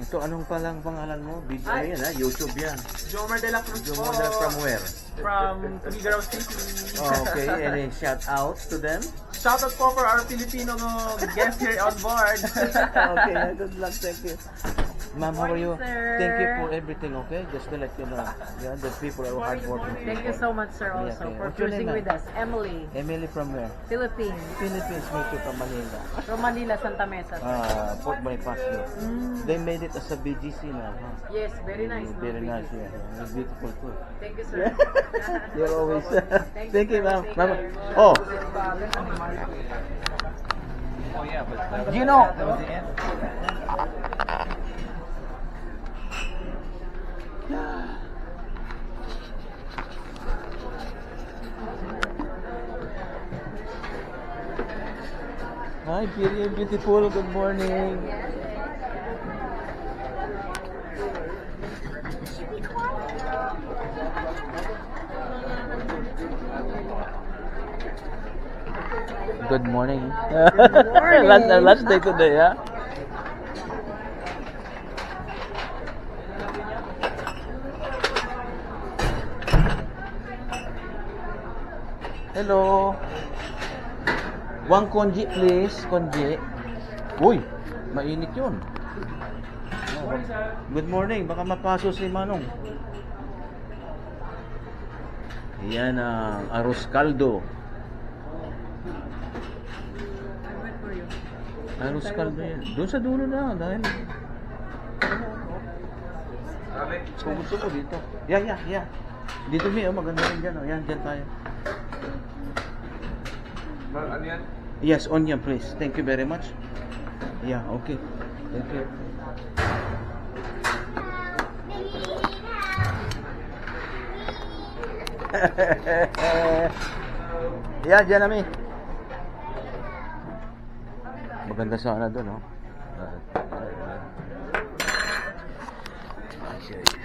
Ito, anong palang pangalan mo? Video yan ha? YouTube yan. Jomer de la Cruz po. Jomer from where? From Tuguegarao City. Okay, any shout out to them? Shoutout po for our Filipino guests here on board. Okay, good luck, thank you. Ma'am, how are you? Morning, sir. Thank you for everything, okay? Just to let you know. Yeah, the people are hardworking. Thank you so much, sir, also, okay. for What's your name, cruising with ma'am? us. Emily, Emily from where? Philippines. Philippines, me too, from Manila. From Manila, Santa Mesa. Port Bonifacio. They made it as a BGC now, huh? Yes, very nice. no? Very nice, yeah. It's beautiful too. Thank you, sir. You're always. Thank you, sir. ma'am. Take Ma'am. care. Oh, Oh yeah, but do you know? that was the end. Hi, very beautiful. Good morning. Good morning. morning. last day today, yeah? Hello. One konji, please. Konji. Uy, mainit yun. Good morning. Baka mapaso si Manong. Yan ang arroz caldo. Arroz caldo yan. Doon sa dulo na. Dahil kung gusto mo dito. Yeah. Dito mi, maganda rin dyan. Yan, dyan tayo. Ano yan? Yes, onion please. Thank you very much. Yeah, okay. Thank you. Yeah, dyan namin. Maganda sana doon, no? Ay,